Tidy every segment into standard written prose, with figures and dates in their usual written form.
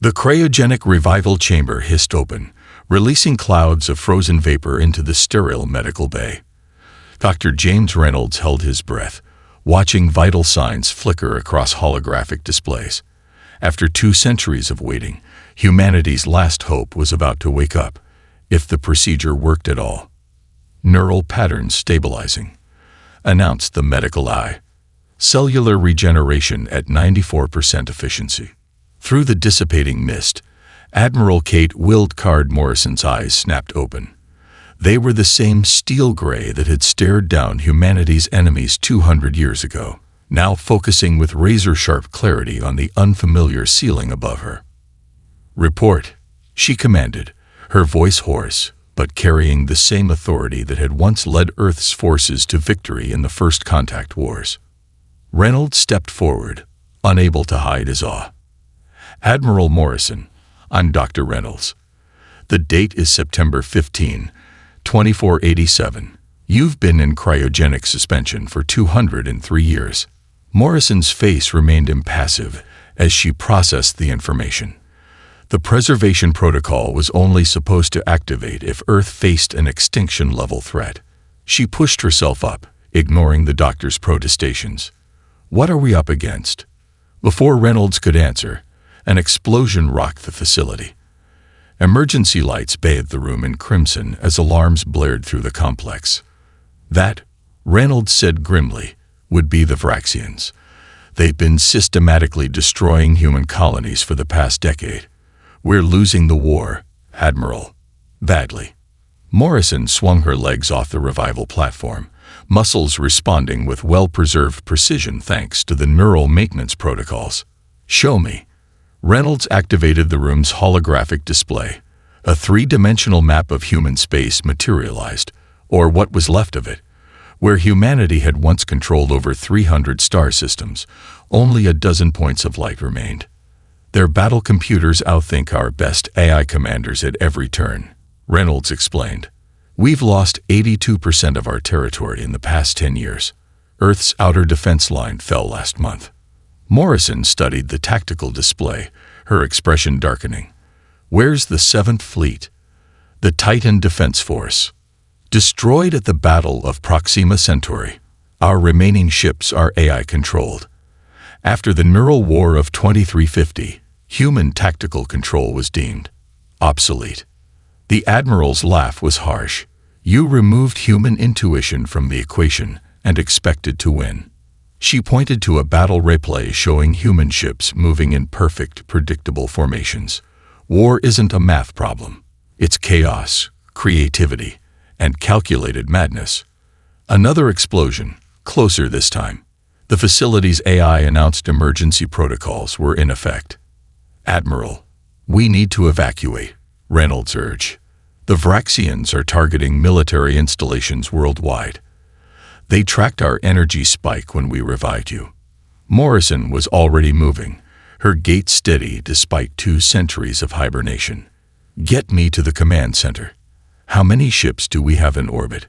The cryogenic revival chamber hissed open, releasing clouds of frozen vapor into the sterile medical bay. Dr. James Reynolds held his breath, watching vital signs flicker across holographic displays. After 2 centuries of waiting, humanity's last hope was about to wake up, if the procedure worked at all. Neural patterns stabilizing, announced the medical eye. Cellular regeneration at 94% efficiency. Through the dissipating mist, Admiral Kate Wildcard Morrison's eyes snapped open. They were the same steel gray that had stared down humanity's enemies 200 years ago, now focusing with razor-sharp clarity on the unfamiliar ceiling above her. "Report," she commanded, her voice hoarse, but carrying the same authority that had once led Earth's forces to victory in the First Contact Wars. Reynolds stepped forward, unable to hide his awe. "Admiral Morrison, I'm Dr. Reynolds. The date is September 15, 2487. You've been in cryogenic suspension for 203 years. Morrison's face remained impassive as she processed the information. The preservation protocol was only supposed to activate if Earth faced an extinction-level threat. She pushed herself up, ignoring the doctor's protestations. "What are we up against?" Before Reynolds could answer, an explosion rocked the facility. Emergency lights bathed the room in crimson as alarms blared through the complex. That, Reynolds said grimly, would be the Vraxians. They've been systematically destroying human colonies for the past decade. "We're losing the war, Admiral. Badly." Morrison swung her legs off the revival platform, muscles responding with well-preserved precision thanks to the neural maintenance protocols. "Show me." Reynolds activated the room's holographic display. A 3-dimensional map of human space materialized, or what was left of it. Where humanity had once controlled over 300 star systems, only a dozen points of light remained. "Their battle computers outthink our best AI commanders at every turn," Reynolds explained. "We've lost 82% of our territory in the past 10 years. Earth's outer defense line fell last month." Morrison studied the tactical display, her expression darkening. "Where's the 7th Fleet? The Titan Defense Force? Destroyed at the Battle of Proxima Centauri. Our remaining ships are AI-controlled. After the Neural War of 2350, human tactical control was deemed obsolete." The Admiral's laugh was harsh. "You removed human intuition from the equation and expected to win." She pointed to a battle replay showing human ships moving in perfect, predictable formations. "War isn't a math problem. It's chaos, creativity, and calculated madness." Another explosion, closer this time. The facility's AI announced emergency protocols were in effect. "Admiral, we need to evacuate," Reynolds urged. "The Vraxians are targeting military installations worldwide. They tracked our energy spike when we revived you." Morrison was already moving, her gait steady despite 2 centuries of hibernation. "Get me to the command center. How many ships do we have in orbit?"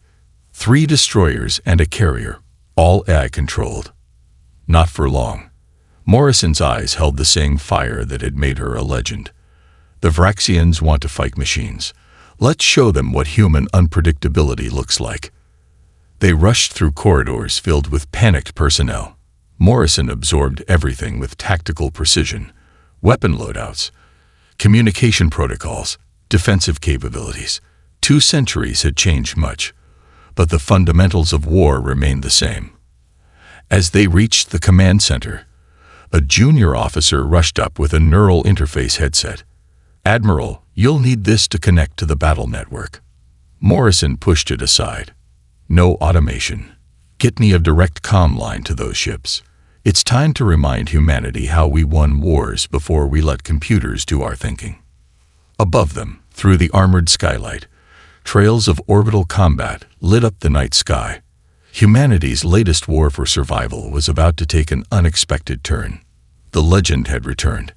3 destroyers and a carrier, all AI-controlled. "Not for long." Morrison's eyes held the same fire that had made her a legend. "The Vraxians want to fight machines. Let's show them what human unpredictability looks like." They rushed through corridors filled with panicked personnel. Morrison absorbed everything with tactical precision. Weapon loadouts, communication protocols, defensive capabilities. 2 centuries had changed much, but the fundamentals of war remained the same. As they reached the command center, a junior officer rushed up with a neural interface headset. "Admiral, you'll need this to connect to the battle network." Morrison pushed it aside. "No automation. Get me a direct comm line to those ships. It's time to remind humanity how we won wars before we let computers do our thinking." Above them, through the armored skylight, trails of orbital combat lit up the night sky. Humanity's latest war for survival was about to take an unexpected turn. The legend had returned,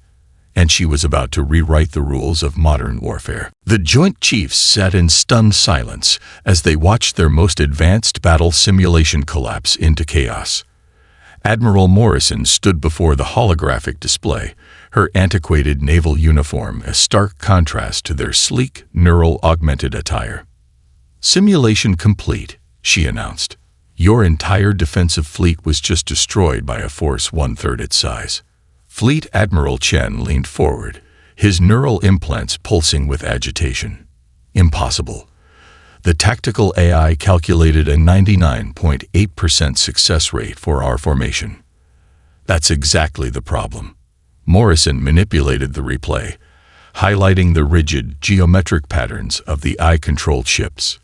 and she was about to rewrite the rules of modern warfare. The Joint Chiefs sat in stunned silence as they watched their most advanced battle simulation collapse into chaos. Admiral Morrison stood before the holographic display, her antiquated naval uniform a stark contrast to their sleek, neural-augmented attire. "Simulation complete," she announced. "Your entire defensive fleet was just destroyed by a force one-third its size." Fleet Admiral Chen leaned forward, his neural implants pulsing with agitation. "Impossible." The tactical AI calculated a 99.8% success rate for our formation. "That's exactly the problem." Morrison manipulated the replay, highlighting the rigid, geometric patterns of the AI-controlled ships.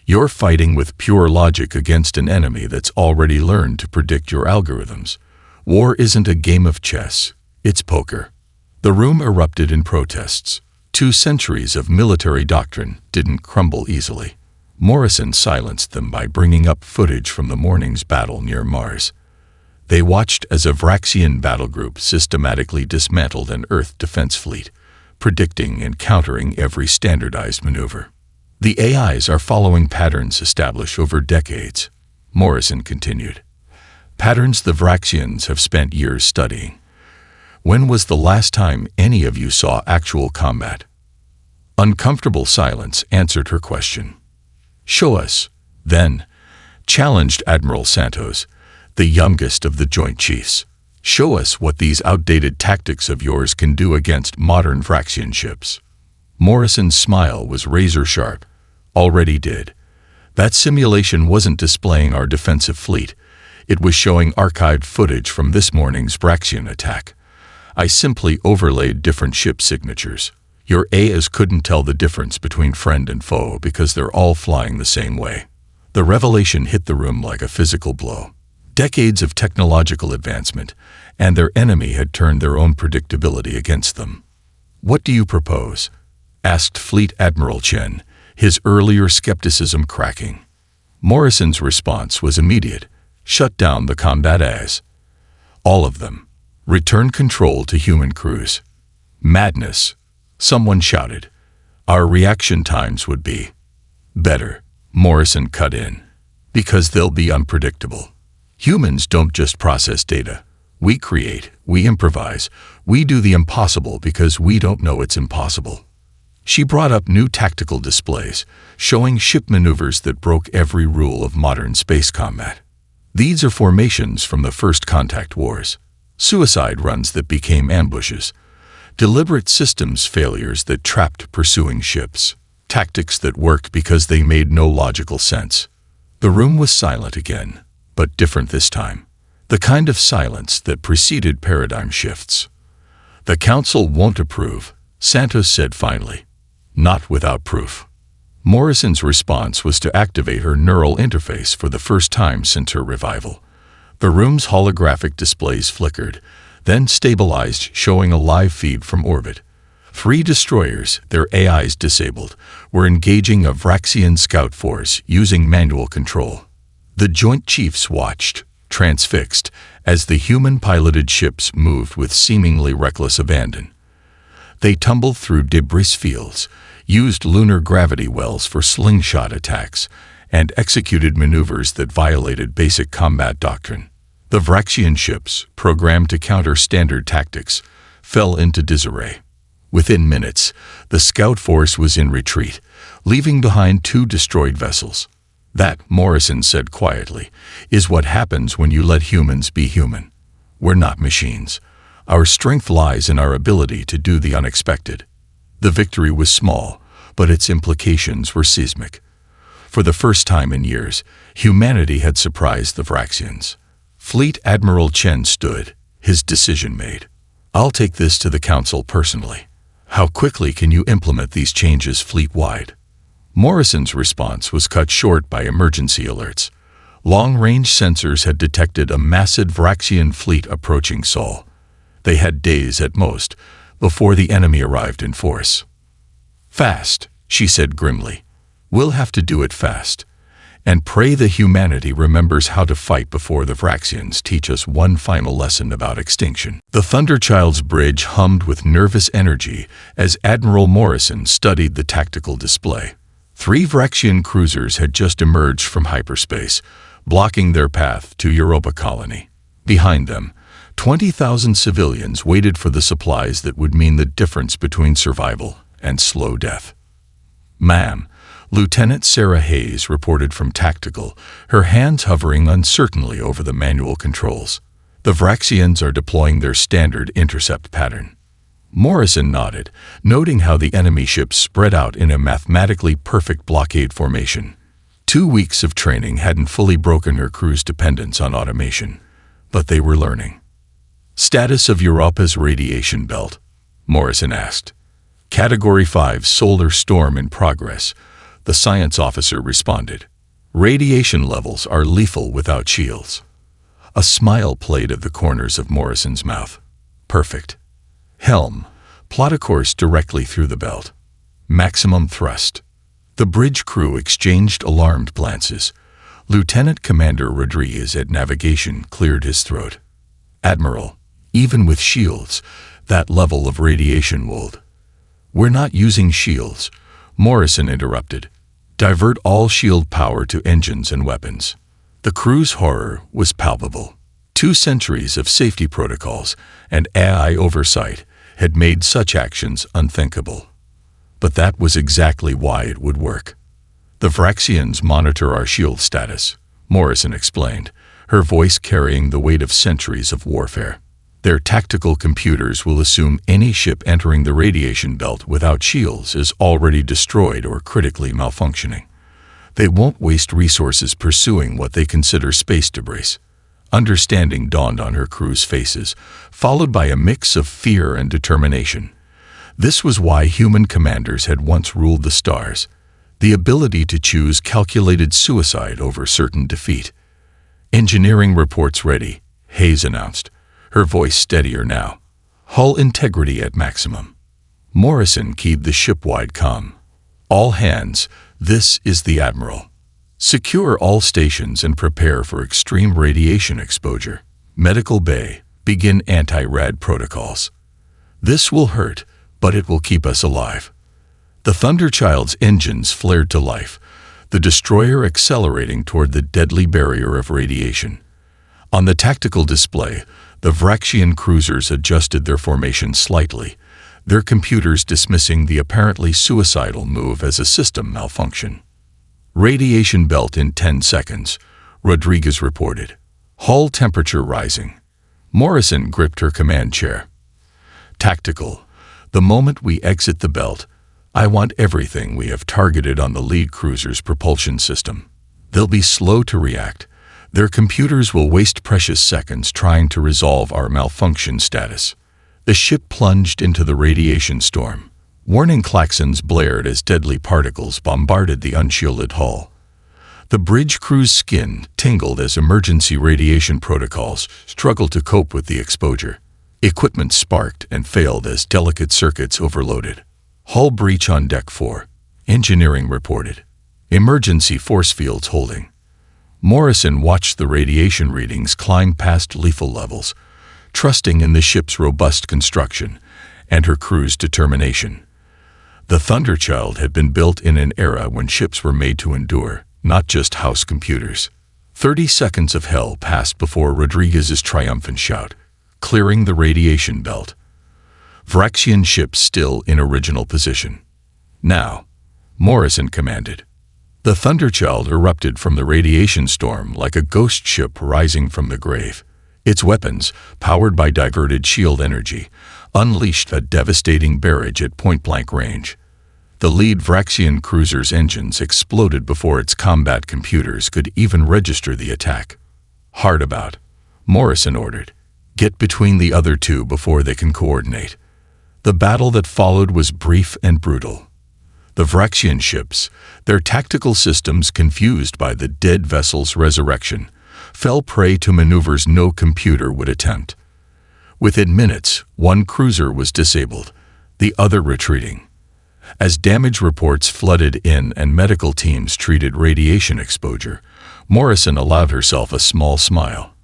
"You're fighting with pure logic against an enemy that's already learned to predict your algorithms. War isn't a game of chess, it's poker." The room erupted in protests. 2 centuries of military doctrine didn't crumble easily. Morrison silenced them by bringing up footage from the morning's battle near Mars. They watched as a Vraxian battle group systematically dismantled an Earth defense fleet, predicting and countering every standardized maneuver. "The AIs are following patterns established over decades," Morrison continued. "Patterns the Vraxians have spent years studying. When was the last time any of you saw actual combat?" Uncomfortable silence answered her question. "Show us, then," challenged Admiral Santos, the youngest of the Joint Chiefs. "Show us what these outdated tactics of yours can do against modern Vraxian ships." Morrison's smile was razor-sharp. "Already did. That simulation wasn't displaying our defensive fleet. It was showing archived footage from this morning's Vraxian attack. I simply overlaid different ship signatures. Your AIs couldn't tell the difference between friend and foe because they're all flying the same way." The revelation hit the room like a physical blow. Decades of technological advancement, and their enemy had turned their own predictability against them. "What do you propose?" asked Fleet Admiral Chen, his earlier skepticism cracking. Morrison's response was immediate. "Shut down the combat AIs. All of them. Return control to human crews." "Madness," someone shouted. "Our reaction times would be better," Morrison cut in, "because they'll be unpredictable. Humans don't just process data. We create, we improvise, we do the impossible because we don't know it's impossible." She brought up new tactical displays, showing ship maneuvers that broke every rule of modern space combat. "These are formations from the first contact wars. Suicide runs that became ambushes. Deliberate systems failures that trapped pursuing ships. Tactics that worked because they made no logical sense." The room was silent again, but different this time. The kind of silence that preceded paradigm shifts. "The Council won't approve," Santos said finally. "Not without proof." Morrison's response was to activate her neural interface for the first time since her revival. The room's holographic displays flickered, then stabilized, showing a live feed from orbit. 3 destroyers, their AIs disabled, were engaging a Vraxian scout force using manual control. The Joint Chiefs watched, transfixed, as the human-piloted ships moved with seemingly reckless abandon. They tumbled through debris fields, used lunar gravity wells for slingshot attacks, and executed maneuvers that violated basic combat doctrine. The Vraxian ships, programmed to counter standard tactics, fell into disarray. Within minutes, the scout force was in retreat, leaving behind 2 destroyed vessels. "That," Morrison said quietly, "is what happens when you let humans be human. We're not machines. Our strength lies in our ability to do the unexpected." The victory was small, but its implications were seismic. For the first time in years, humanity had surprised the Vraxians. Fleet Admiral Chen stood, his decision made. "I'll take this to the Council personally. How quickly can you implement these changes fleet-wide?" Morrison's response was cut short by emergency alerts. Long-range sensors had detected a massive Vraxian fleet approaching Sol. They had days at most before the enemy arrived in force. "Fast," she said grimly. "We'll have to do it fast. And pray the humanity remembers how to fight before the Vraxians teach us one final lesson about extinction." The Thunderchild's bridge hummed with nervous energy as Admiral Morrison studied the tactical display. 3 Vraxian cruisers had just emerged from hyperspace, blocking their path to Europa Colony. Behind them, 20,000 civilians waited for the supplies that would mean the difference between survival and slow death. "Ma'am," Lieutenant Sarah Hayes reported from Tactical, her hands hovering uncertainly over the manual controls. "The Vraxians are deploying their standard intercept pattern." Morrison nodded, noting how the enemy ships spread out in a mathematically perfect blockade formation. 2 weeks of training hadn't fully broken her crew's dependence on automation, but they were learning. "Status of Europa's radiation belt?" Morrison asked. "Category 5 solar storm in progress," the science officer responded. "Radiation levels are lethal without shields." A smile played at the corners of Morrison's mouth. "Perfect. Helm, plot a course directly through the belt. Maximum thrust." The bridge crew exchanged alarmed glances. Lieutenant Commander Rodriguez at navigation cleared his throat. "Admiral, even with shields, that level of radiation would—" "We're not using shields," Morrison interrupted. "Divert all shield power to engines and weapons." The crew's horror was palpable. 2 centuries of safety protocols and AI oversight had made such actions unthinkable. But that was exactly why it would work. "The Vraxians monitor our shield status," Morrison explained, her voice carrying the weight of centuries of warfare. "Their tactical computers will assume any ship entering the radiation belt without shields is already destroyed or critically malfunctioning. They won't waste resources pursuing what they consider space debris." Understanding dawned on her crew's faces, followed by a mix of fear and determination. This was why human commanders had once ruled the stars: the ability to choose calculated suicide over certain defeat. "Engineering reports ready," Hayes announced, her voice steadier now. "Hull integrity at maximum." Morrison keyed the ship-wide comm. "All hands, this is the Admiral. Secure all stations and prepare for extreme radiation exposure. Medical Bay, begin anti-rad protocols. This will hurt, but it will keep us alive." The Thunderchild's engines flared to life, the destroyer accelerating toward the deadly barrier of radiation. On the tactical display, the Vraxian cruisers adjusted their formation slightly, their computers dismissing the apparently suicidal move as a system malfunction. "Radiation belt in 10 seconds, Rodriguez reported. "Hull temperature rising." Morrison gripped her command chair. "Tactical, the moment we exit the belt, I want everything we have targeted on the lead cruiser's propulsion system. They'll be slow to react. Their computers will waste precious seconds trying to resolve our malfunction status." The ship plunged into the radiation storm. Warning klaxons blared as deadly particles bombarded the unshielded hull. The bridge crew's skin tingled as emergency radiation protocols struggled to cope with the exposure. Equipment sparked and failed as delicate circuits overloaded. "Hull breach on Deck 4, engineering reported. Emergency force fields holding." Morrison watched the radiation readings climb past lethal levels, trusting in the ship's robust construction and her crew's determination. The Thunderchild had been built in an era when ships were made to endure, not just house computers. 30 seconds of hell passed before Rodriguez's triumphant shout, "Clearing the radiation belt." Vraxian ships still in original position. "Now," Morrison commanded. The Thunderchild erupted from the radiation storm like a ghost ship rising from the grave. Its weapons, powered by diverted shield energy, unleashed a devastating barrage at point-blank range. The lead Vraxian cruiser's engines exploded before its combat computers could even register the attack. "Hard about," Morrison ordered. "Get between the other two before they can coordinate." The battle that followed was brief and brutal. The Vraxian ships, their tactical systems confused by the dead vessel's resurrection, fell prey to maneuvers no computer would attempt. Within minutes, one cruiser was disabled, the other retreating. As damage reports flooded in and medical teams treated radiation exposure, Morrison allowed herself a small smile.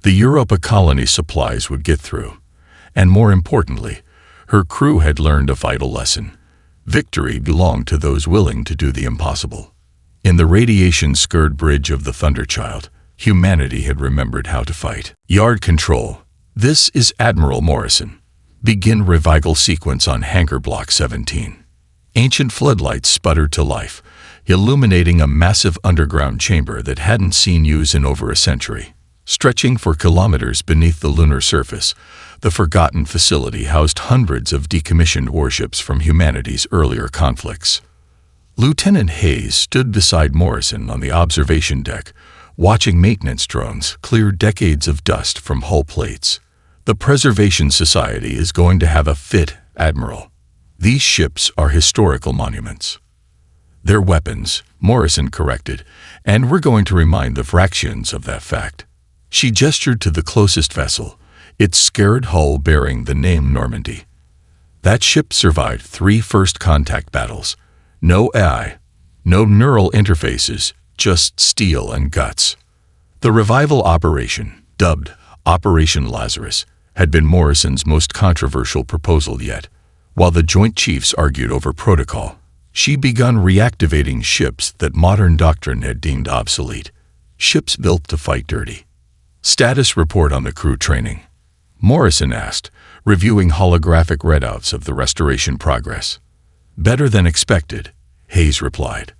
The Europa colony supplies would get through, and more importantly, her crew had learned a vital lesson. Victory belonged to those willing to do the impossible. In the radiation-scarred bridge of the Thunderchild, humanity had remembered how to fight. "Yard control, This is Admiral Morrison. Begin revival sequence on Hangar Block 17. Ancient floodlights sputtered to life, illuminating a massive underground chamber that hadn't seen use in over a century. Stretching for kilometers beneath the lunar surface, the forgotten facility housed hundreds of decommissioned warships from humanity's earlier conflicts. Lieutenant Hayes stood beside Morrison on the observation deck, watching maintenance drones clear decades of dust from hull plates. The Preservation Society is going to have a fit, Admiral. These ships are historical monuments. They're weapons, Morrison corrected, and we're going to remind the Vraxians of that fact. She gestured to the closest vessel, its scarred hull bearing the name Normandy. That ship survived 3 first-contact battles. No AI, no neural interfaces, just steel and guts. The revival operation, dubbed Operation Lazarus, had been Morrison's most controversial proposal yet. While the Joint Chiefs argued over protocol, she begun reactivating ships that modern doctrine had deemed obsolete. Ships built to fight dirty. Status report on the crew training, Morrison asked, reviewing holographic readouts of the restoration progress. Better than expected, Hayes replied.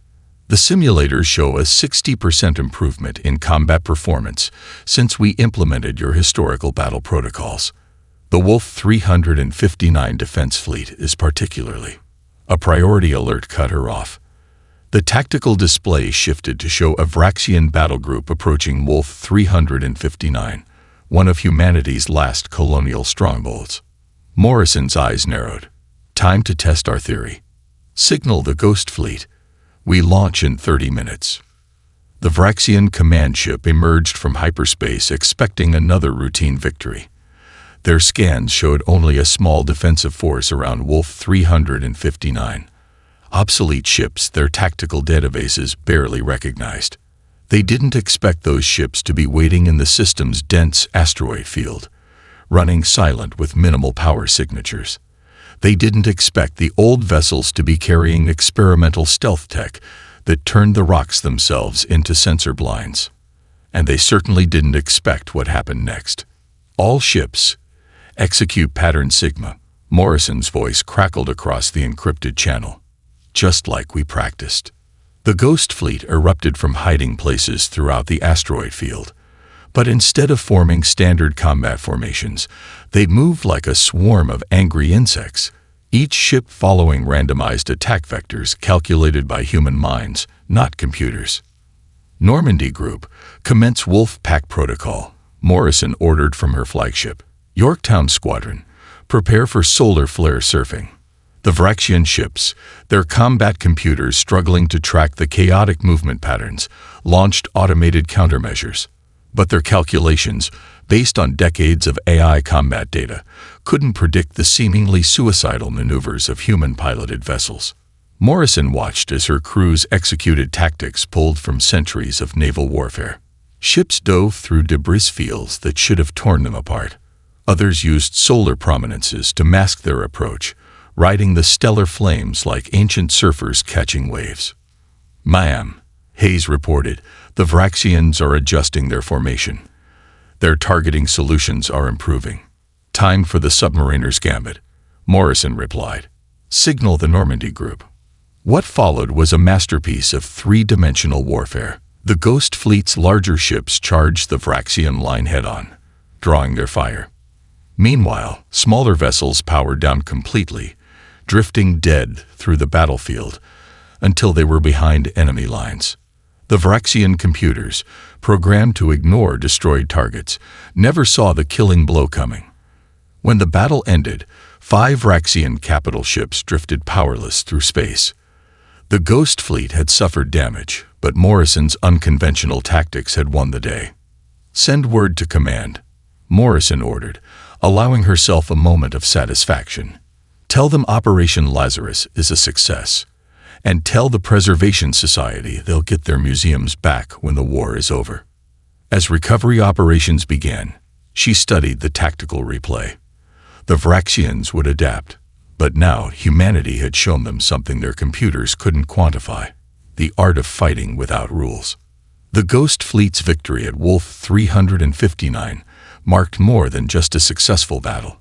The simulators show a 60% improvement in combat performance since we implemented your historical battle protocols. The Wolf 359 Defense Fleet is particularly. A priority alert cut her off. The tactical display shifted to show a Vraxian battle group approaching Wolf 359, one of humanity's last colonial strongholds. Morrison's eyes narrowed. Time to test our theory. Signal the Ghost Fleet. We launch in 30 minutes. The Vraxian command ship emerged from hyperspace expecting another routine victory. Their scans showed only a small defensive force around Wolf 359. Obsolete ships their tactical databases barely recognized. They didn't expect those ships to be waiting in the system's dense asteroid field, running silent with minimal power signatures. They didn't expect the old vessels to be carrying experimental stealth tech that turned the rocks themselves into sensor blinds. And they certainly didn't expect what happened next. All ships execute pattern Sigma. Morrison's voice crackled across the encrypted channel. Just like we practiced. The Ghost Fleet erupted from hiding places throughout the asteroid field. But instead of forming standard combat formations, they moved like a swarm of angry insects, each ship following randomized attack vectors calculated by human minds, not computers. Normandy Group, commence Wolf Pack Protocol, Morrison ordered from her flagship. Yorktown Squadron, prepare for solar flare surfing. The Vraxian ships, their combat computers struggling to track the chaotic movement patterns, launched automated countermeasures. But their calculations, based on decades of AI combat data, couldn't predict the seemingly suicidal maneuvers of human-piloted vessels. Morrison watched as her crews executed tactics pulled from centuries of naval warfare. Ships dove through debris fields that should have torn them apart. Others used solar prominences to mask their approach, riding the stellar flames like ancient surfers catching waves. "Ma'am," Hayes reported, "the Vraxians are adjusting their formation. Their targeting solutions are improving. Time for the submariner's gambit," Morrison replied. "Signal the Normandy Group." What followed was a masterpiece of three-dimensional warfare. The Ghost Fleet's larger ships charged the Vraxian line head-on, drawing their fire. Meanwhile, smaller vessels powered down completely, drifting dead through the battlefield until they were behind enemy lines. The Vraxian computers, programmed to ignore destroyed targets, never saw the killing blow coming. When the battle ended, 5 Vraxian capital ships drifted powerless through space. The Ghost Fleet had suffered damage, but Morrison's unconventional tactics had won the day. "Send word to command," Morrison ordered, allowing herself a moment of satisfaction. "Tell them Operation Lazarus is a success. And tell the Preservation Society they'll get their museums back when the war is over." As recovery operations began, she studied the tactical replay. The Vraxians would adapt, but now humanity had shown them something their computers couldn't quantify: the art of fighting without rules. The Ghost Fleet's victory at Wolf 359 marked more than just a successful battle.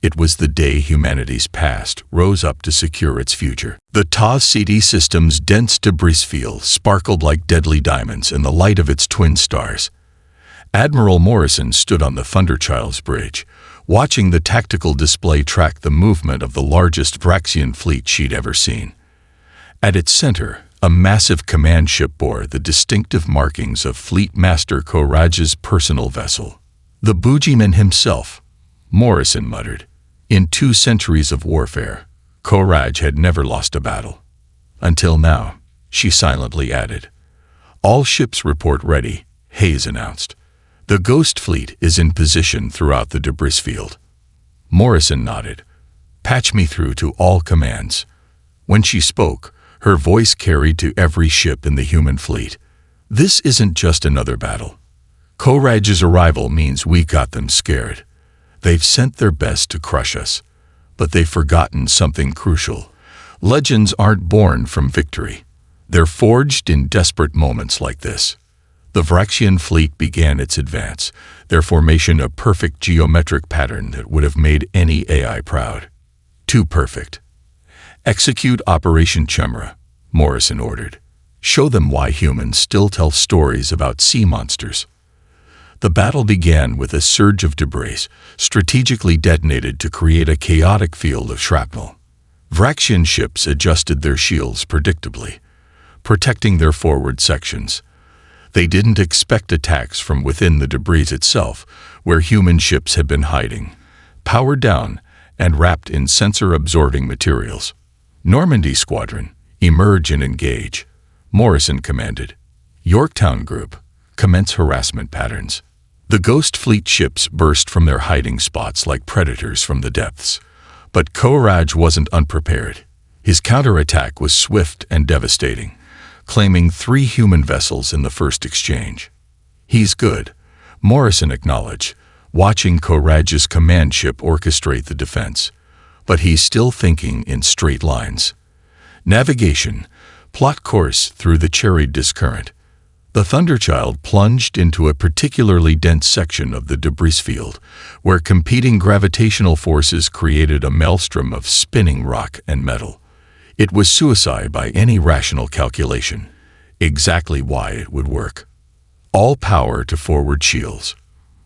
It was the day humanity's past rose up to secure its future. The TAS CD system's dense debris field sparkled like deadly diamonds in the light of its twin stars. Admiral Morrison stood on the Thunderchild's bridge, watching the tactical display track the movement of the largest Vraxian fleet she'd ever seen. At its center, a massive command ship bore the distinctive markings of Fleet Master Koraj's personal vessel. "The boogeyman himself," Morrison muttered. In 2 centuries of warfare, Koraj had never lost a battle. "Until now," she silently added. "All ships report ready," Hayes announced. "The Ghost Fleet is in position throughout the debris field." Morrison nodded. "Patch me through to all commands." When she spoke, her voice carried to every ship in the human fleet. "This isn't just another battle. Koraj's arrival means we got them scared. They've sent their best to crush us, but they've forgotten something crucial. Legends aren't born from victory. They're forged in desperate moments like this." The Vraxian fleet began its advance, their formation a perfect geometric pattern that would have made any AI proud. Too perfect. "Execute Operation Chemra," Morrison ordered. "Show them why humans still tell stories about sea monsters." The battle began with a surge of debris, strategically detonated to create a chaotic field of shrapnel. Vraxian ships adjusted their shields predictably, protecting their forward sections. They didn't expect attacks from within the debris itself, where human ships had been hiding, powered down and wrapped in sensor-absorbing materials. "Normandy Squadron, emerge and engage," Morrison commanded. "Yorktown Group, commence harassment patterns." The Ghost Fleet ships burst from their hiding spots like predators from the depths. But Koraj wasn't unprepared. His counterattack was swift and devastating, claiming 3 human vessels in the first exchange. "He's good," Morrison acknowledged, watching Koraj's command ship orchestrate the defense. "But he's still thinking in straight lines." Navigation, plot course through the Charybdis current. The Thunderchild plunged into a particularly dense section of the debris field, where competing gravitational forces created a maelstrom of spinning rock and metal. It was suicide by any rational calculation. Exactly why it would work. "All power to forward shields,"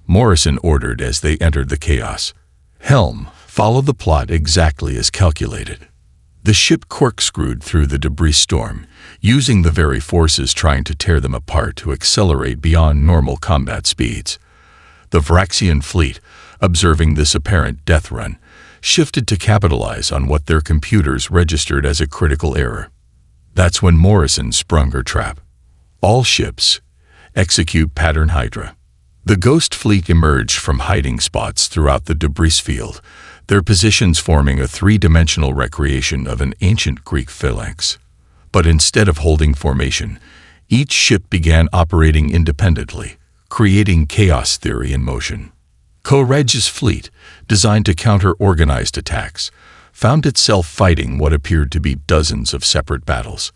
Morrison ordered as they entered the chaos. "Helm, follow the plot exactly as calculated." The ship corkscrewed through the debris storm, using the very forces trying to tear them apart to accelerate beyond normal combat speeds. The Vraxian fleet, observing this apparent death run, shifted to capitalize on what their computers registered as a critical error. That's when Morrison sprung her trap. "All ships, execute Pattern Hydra." The Ghost Fleet emerged from hiding spots throughout the debris field, their positions forming a 3-dimensional recreation of an ancient Greek phalanx. But instead of holding formation, each ship began operating independently, creating chaos theory in motion. Koraj's fleet, designed to counter organized attacks, found itself fighting what appeared to be dozens of separate battles.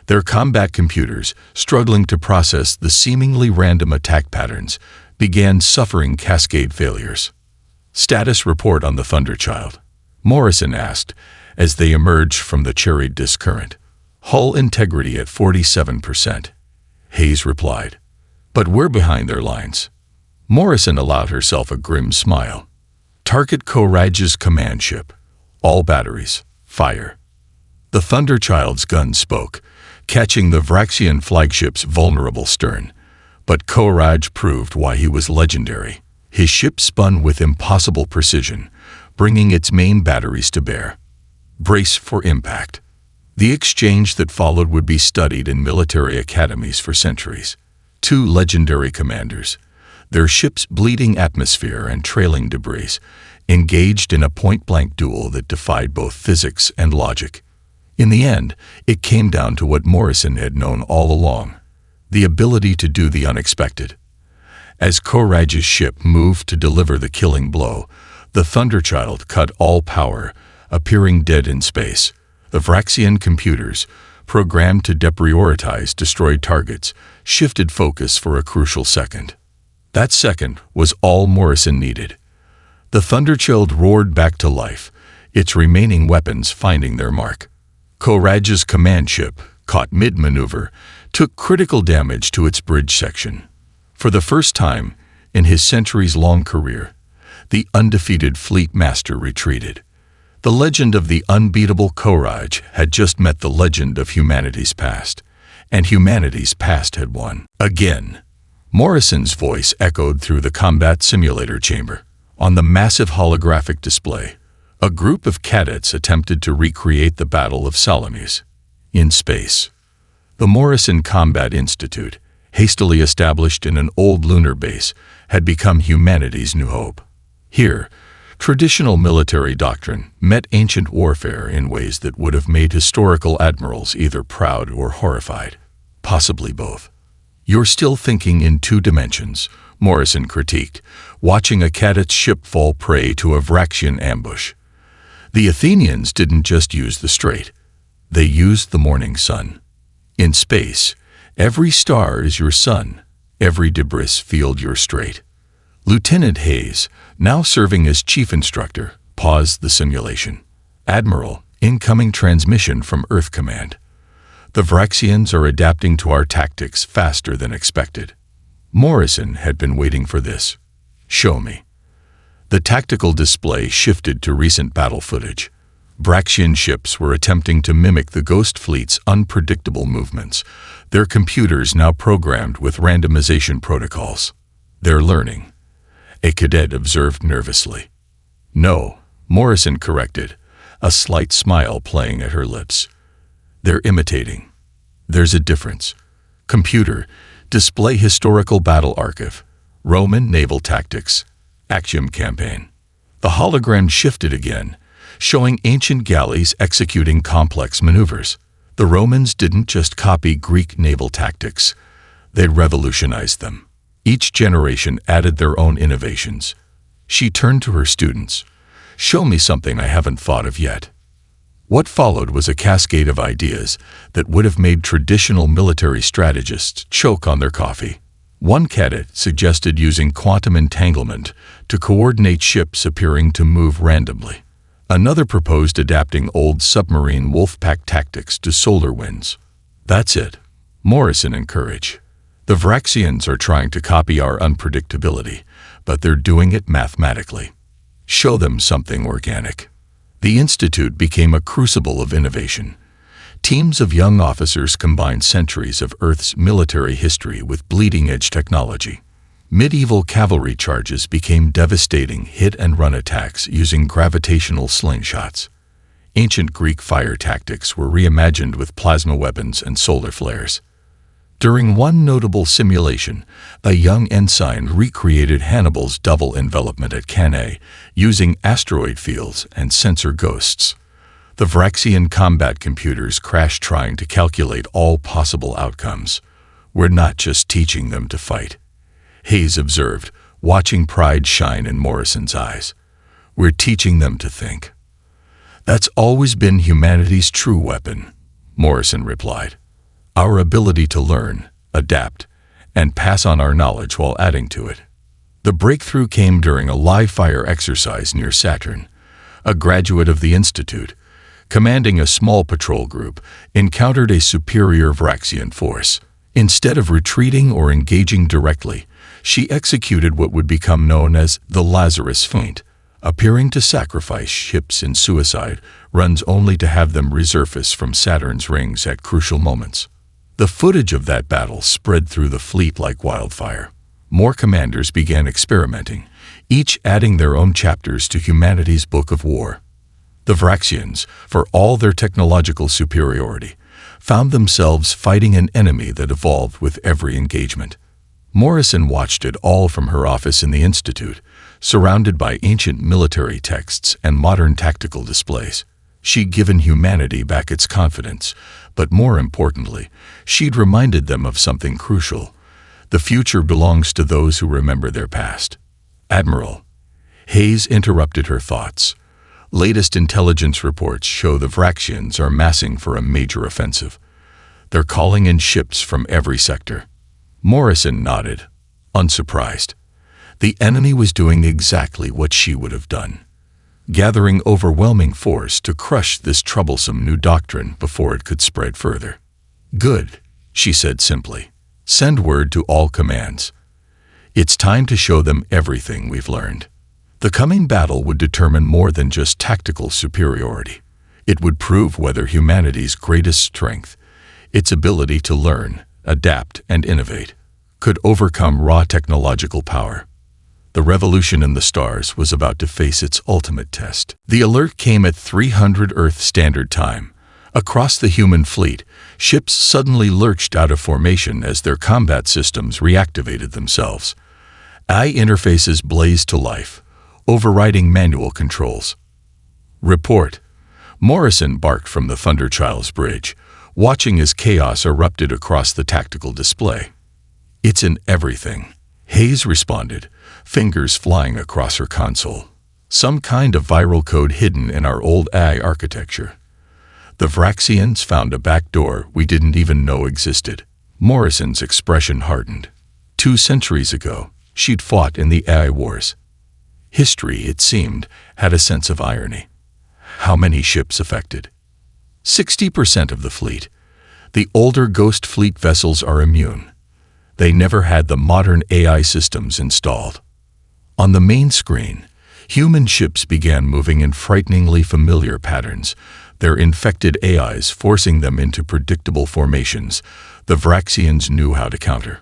Their combat computers, struggling to process the seemingly random attack patterns, began suffering cascade failures. "Status report on the Thunderchild," Morrison asked as they emerged from the Charybdis current. "Hull integrity at 47%, Hayes replied. "But we're behind their lines." Morrison allowed herself a grim smile. "Target Koraj's command ship. All batteries, fire." The Thunderchild's gun spoke, catching the Vraxian flagship's vulnerable stern. But Koraj proved why he was legendary. His ship spun with impossible precision, bringing its main batteries to bear. Brace for impact. The exchange that followed would be studied in military academies for centuries. 2 legendary commanders, their ships bleeding atmosphere and trailing debris, engaged in a point-blank duel that defied both physics and logic. In the end, it came down to what Morrison had known all along: the ability to do the unexpected. As Koraj's ship moved to deliver the killing blow, the Thunderchild cut all power, appearing dead in space. The Vraxian computers, programmed to deprioritize destroyed targets, shifted focus for a crucial second. That second was all Morrison needed. The Thunderchild roared back to life, its remaining weapons finding their mark. Koraj's command ship, caught mid-maneuver, took critical damage to its bridge section. For the first time in his centuries-long career, the undefeated fleet master retreated. The legend of the unbeatable Koraj had just met the legend of humanity's past, and humanity's past had won. Again, Morrison's voice echoed through the combat simulator chamber. On the massive holographic display, a group of cadets attempted to recreate the Battle of Salamis. In space, the Morrison Combat Institute, hastily established in an old lunar base, had become humanity's new hope. Here, traditional military doctrine met ancient warfare in ways that would have made historical admirals either proud or horrified, possibly both. "You're still thinking in two dimensions," Morrison critiqued, watching a cadet's ship fall prey to a Vraxian ambush. The Athenians didn't just use the strait. They used the morning sun. In space, every star is your sun, every debris field your strait. Lieutenant Hayes, now serving as chief instructor, paused the simulation. "Admiral, incoming transmission from Earth Command. The Vraxians are adapting to our tactics faster than expected." Morrison had been waiting for this. "Show me." The tactical display shifted to recent battle footage. Vraxian ships were attempting to mimic the Ghost Fleet's unpredictable movements, their computers now programmed with randomization protocols. "They're learning," a cadet observed nervously. "No," Morrison corrected, a slight smile playing at her lips. "They're imitating. There's a difference. Computer, display historical battle archive, Roman naval tactics, Axiom campaign." The hologram shifted again, showing ancient galleys executing complex maneuvers. The Romans didn't just copy Greek naval tactics, they revolutionized them. Each generation added their own innovations. She turned to her students. "Show me something I haven't thought of yet." What followed was a cascade of ideas that would have made traditional military strategists choke on their coffee. One cadet suggested using quantum entanglement to coordinate ships appearing to move randomly. Another proposed adapting old submarine wolfpack tactics to solar winds. "That's it," Morrison encouraged. "The Vraxians are trying to copy our unpredictability, but they're doing it mathematically. Show them something organic." The Institute became a crucible of innovation. Teams of young officers combined centuries of Earth's military history with bleeding-edge technology. Medieval cavalry charges became devastating hit-and-run attacks using gravitational slingshots. Ancient Greek fire tactics were reimagined with plasma weapons and solar flares. During one notable simulation, a young ensign recreated Hannibal's double envelopment at Cannae using asteroid fields and sensor ghosts. The Vraxian combat computers crashed trying to calculate all possible outcomes. "We're not just teaching them to fight," Hayes observed, watching pride shine in Morrison's eyes. "We're teaching them to think." "That's always been humanity's true weapon," Morrison replied. "Our ability to learn, adapt, and pass on our knowledge while adding to it." The breakthrough came during a live-fire exercise near Saturn. A graduate of the Institute, commanding a small patrol group, encountered a superior Vraxian force. Instead of retreating or engaging directly, she executed what would become known as the Lazarus feint, appearing to sacrifice ships in suicide runs only to have them resurface from Saturn's rings at crucial moments. The footage of that battle spread through the fleet like wildfire. More commanders began experimenting, each adding their own chapters to humanity's book of war. The Vraxians, for all their technological superiority, found themselves fighting an enemy that evolved with every engagement. Morrison watched it all from her office in the Institute, surrounded by ancient military texts and modern tactical displays. She'd given humanity back its confidence, but more importantly, she'd reminded them of something crucial. The future belongs to those who remember their past. "Admiral," Hayes interrupted her thoughts. "Latest intelligence reports show the Vraxians are massing for a major offensive. They're calling in ships from every sector." Morrison nodded, unsurprised. The enemy was doing exactly what she would have done, gathering overwhelming force to crush this troublesome new doctrine before it could spread further. "Good," she said simply. "Send word to all commands. It's time to show them everything we've learned." The coming battle would determine more than just tactical superiority. It would prove whether humanity's greatest strength, its ability to learn, adapt, and innovate, could overcome raw technological power. The revolution in the stars was about to face its ultimate test. The alert came at 300 Earth Standard Time. Across the human fleet, ships suddenly lurched out of formation as their combat systems reactivated themselves. AI interfaces blazed to life, overriding manual controls. "Report." Morrison barked from the Thunderchild's bridge, watching as chaos erupted across the tactical display. "It's in everything," Hayes responded, fingers flying across her console. "Some kind of viral code hidden in our old AI architecture. The Vraxians found a backdoor we didn't even know existed." Morrison's expression hardened. 2 centuries ago, she'd fought in the AI wars. History, it seemed, had a sense of irony. How many ships affected? 60% of the fleet. The older Ghost Fleet vessels are immune. They never had the modern AI systems installed. On the main screen, human ships began moving in frighteningly familiar patterns, their infected AIs forcing them into predictable formations the Vraxians knew how to counter.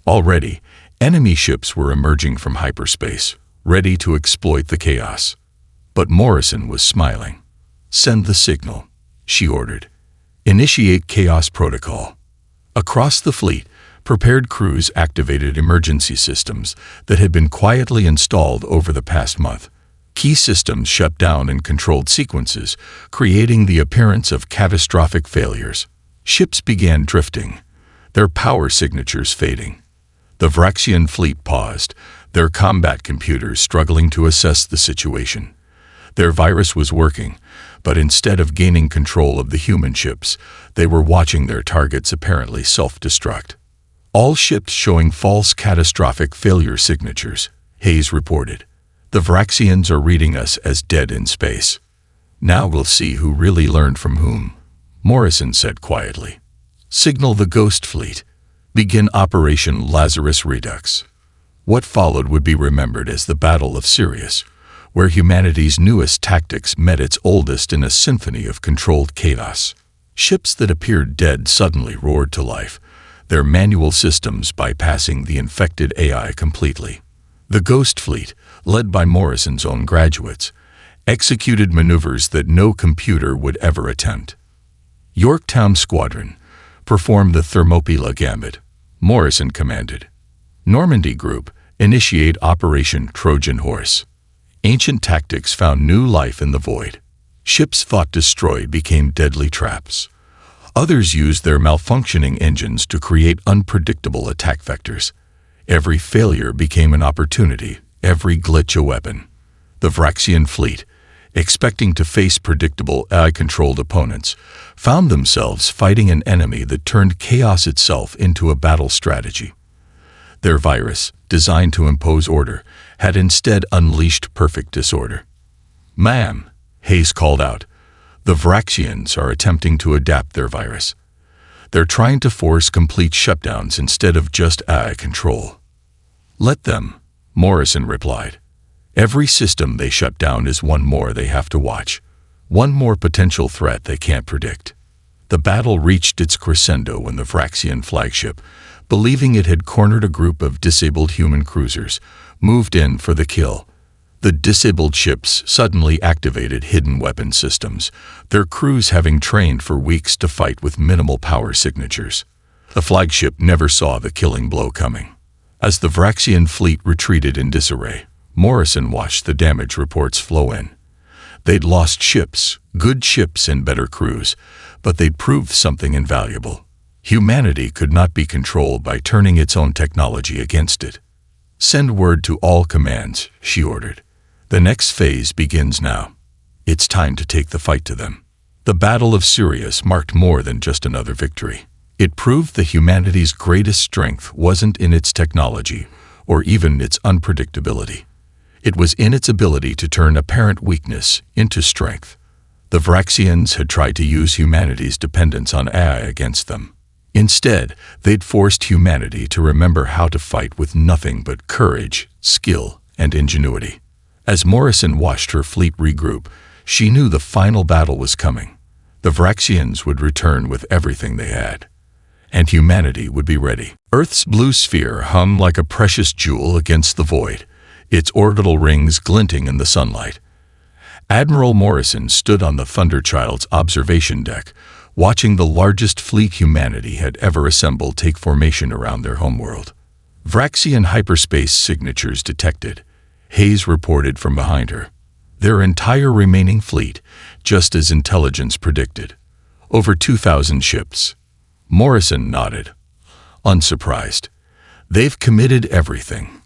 Already, enemy ships were emerging from hyperspace, ready to exploit the chaos. But Morrison was smiling. "Send the signal," she ordered. "Initiate chaos protocol." Across the fleet, prepared crews activated emergency systems that had been quietly installed over the past month. Key systems shut down in controlled sequences, creating the appearance of catastrophic failures. Ships began drifting, their power signatures fading. The Vraxian fleet paused, their combat computers struggling to assess the situation. Their virus was working, but instead of gaining control of the human ships, they were watching their targets apparently self-destruct. "All ships showing false catastrophic failure signatures," Hayes reported. "The Vraxians are reading us as dead in space." "Now we'll see who really learned from whom," Morrison said quietly. "Signal the Ghost Fleet. Begin Operation Lazarus Redux." What followed would be remembered as the Battle of Sirius, where humanity's newest tactics met its oldest in a symphony of controlled chaos. Ships that appeared dead suddenly roared to life, their manual systems bypassing the infected AI completely. The Ghost Fleet, led by Morrison's own graduates, executed maneuvers that no computer would ever attempt. "Yorktown Squadron, perform the Thermopylae Gambit," Morrison commanded. "Normandy Group, initiate Operation Trojan Horse." Ancient tactics found new life in the void. Ships thought destroyed became deadly traps. Others used their malfunctioning engines to create unpredictable attack vectors. Every failure became an opportunity, every glitch a weapon. The Vraxian fleet, expecting to face predictable AI-controlled opponents, found themselves fighting an enemy that turned chaos itself into a battle strategy. Their virus, designed to impose order, had instead unleashed perfect disorder. "Ma'am," Hayes called out, "the Vraxians are attempting to adapt their virus. They're trying to force complete shutdowns instead of just AI control." "Let them," Morrison replied. "Every system they shut down is one more they have to watch, one more potential threat they can't predict." The battle reached its crescendo when the Vraxian flagship, believing it had cornered a group of disabled human cruisers, moved in for the kill. The disabled ships suddenly activated hidden weapon systems, their crews having trained for weeks to fight with minimal power signatures. The flagship never saw the killing blow coming. As the Vraxian fleet retreated in disarray, Morrison watched the damage reports flow in. They'd lost ships, good ships and better crews, but they'd proved something invaluable. Humanity could not be controlled by turning its own technology against it. "Send word to all commands," she ordered. "The next phase begins now. It's time to take the fight to them." The Battle of Sirius marked more than just another victory. It proved that humanity's greatest strength wasn't in its technology or even its unpredictability. It was in its ability to turn apparent weakness into strength. The Vraxians had tried to use humanity's dependence on AI against them. Instead, they'd forced humanity to remember how to fight with nothing but courage, skill, and ingenuity. As Morrison watched her fleet regroup, she knew the final battle was coming. The Vraxians would return with everything they had, and humanity would be ready. Earth's blue sphere hummed like a precious jewel against the void, its orbital rings glinting in the sunlight. Admiral Morrison stood on the Thunderchild's observation deck, watching the largest fleet humanity had ever assembled take formation around their homeworld. Vraxian hyperspace signatures detected, Hayes reported from behind her. Their entire remaining fleet, just as intelligence predicted. Over 2,000 ships. Morrison nodded, unsurprised. They've committed everything.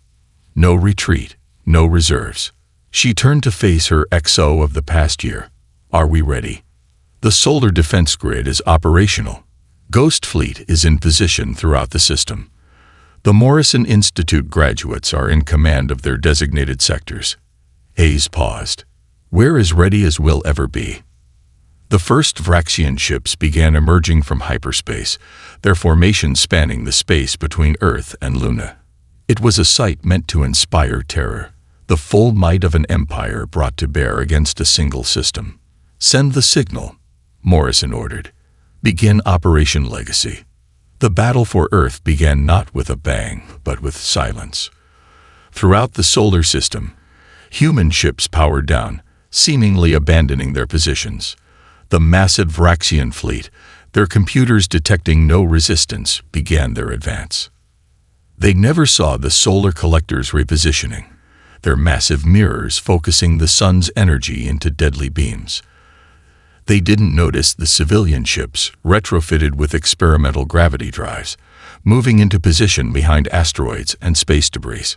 No retreat, no reserves. She turned to face her XO of the past year. Are we ready? The solar defense grid is operational. Ghost Fleet is in position throughout the system. The Morrison Institute graduates are in command of their designated sectors. Hayes paused. We're as ready as we'll ever be. The first Vraxian ships began emerging from hyperspace, their formation spanning the space between Earth and Luna. It was a sight meant to inspire terror, the full might of an empire brought to bear against a single system. Send the signal, Morrison ordered. Begin Operation Legacy. The battle for Earth began not with a bang, but with silence. Throughout the solar system, human ships powered down, seemingly abandoning their positions. The massive Vraxian fleet, their computers detecting no resistance, began their advance. They never saw the solar collectors repositioning, their massive mirrors focusing the sun's energy into deadly beams. They didn't notice the civilian ships, retrofitted with experimental gravity drives, moving into position behind asteroids and space debris.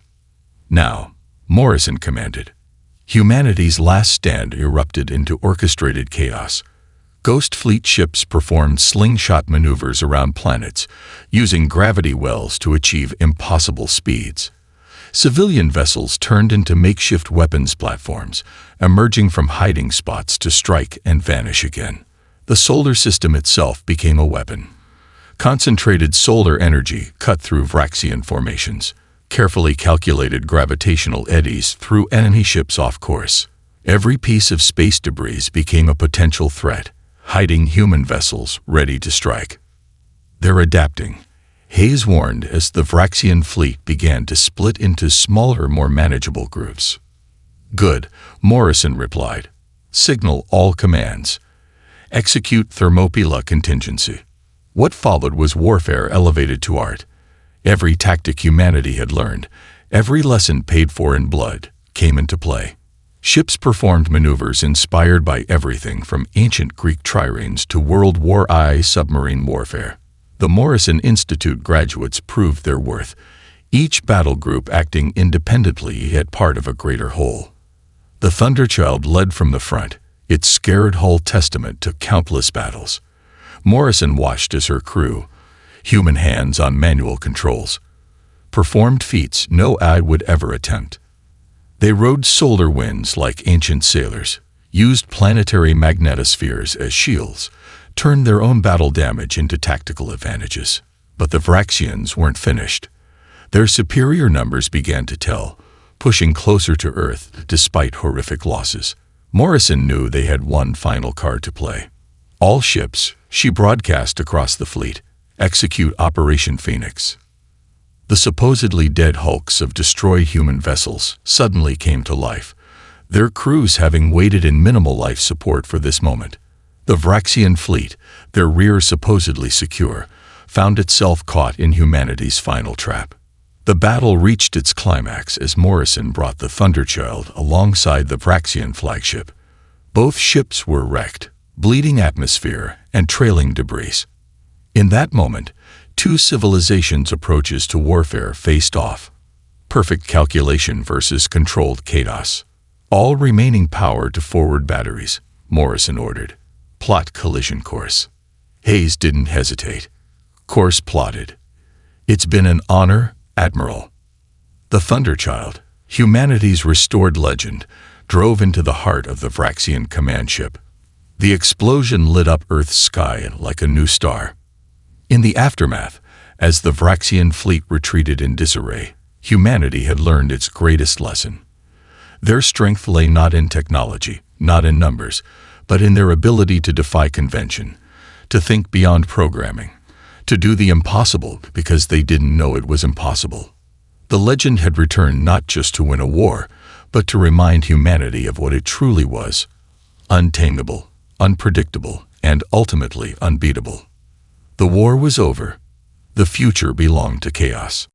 Now, Morrison commanded. Humanity's last stand erupted into orchestrated chaos. Ghost Fleet ships performed slingshot maneuvers around planets, using gravity wells to achieve impossible speeds. Civilian vessels turned into makeshift weapons platforms, emerging from hiding spots to strike and vanish again. The solar system itself became a weapon. Concentrated solar energy cut through Vraxian formations. Carefully calculated gravitational eddies threw enemy ships off course. Every piece of space debris became a potential threat, hiding human vessels ready to strike. They're adapting, Hayes warned as the Vraxian fleet began to split into smaller, more manageable groups. Good, Morrison replied. Signal all commands. Execute Thermopylae contingency. What followed was warfare elevated to art. Every tactic humanity had learned, every lesson paid for in blood, came into play. Ships performed maneuvers inspired by everything from ancient Greek triremes to World War I submarine warfare. The Morrison Institute graduates proved their worth, each battle group acting independently yet part of a greater whole. The Thunderchild led from the front, its scared hull testament to countless battles. Morrison watched as her crew, human hands on manual controls, performed feats no eye would ever attempt. They rode solar winds like ancient sailors, used planetary magnetospheres as shields, turned their own battle damage into tactical advantages. But the Vraxians weren't finished. Their superior numbers began to tell, pushing closer to Earth despite horrific losses. Morrison knew they had one final card to play. All ships, she broadcast across the fleet, execute Operation Phoenix. The supposedly dead hulks of destroyed human vessels suddenly came to life, their crews having waited in minimal life support for this moment. The Vraxian fleet, their rear supposedly secure, found itself caught in humanity's final trap. The battle reached its climax as Morrison brought the Thunderchild alongside the Vraxian flagship. Both ships were wrecked, bleeding atmosphere and trailing debris. In that moment, two civilizations' approaches to warfare faced off. Perfect calculation versus controlled chaos. All remaining power to forward batteries, Morrison ordered. Plot collision course. Hayes didn't hesitate. Course plotted. It's been an honor, Admiral. The Thunderchild, humanity's restored legend, drove into the heart of the Vraxian command ship. The explosion lit up Earth's sky like a new star. In the aftermath, as the Vraxian fleet retreated in disarray, humanity had learned its greatest lesson. Their strength lay not in technology, not in numbers, but in their ability to defy convention, to think beyond programming, to do the impossible because they didn't know it was impossible. The legend had returned not just to win a war, but to remind humanity of what it truly was: untamable, unpredictable, and ultimately unbeatable. The war was over. The future belonged to chaos.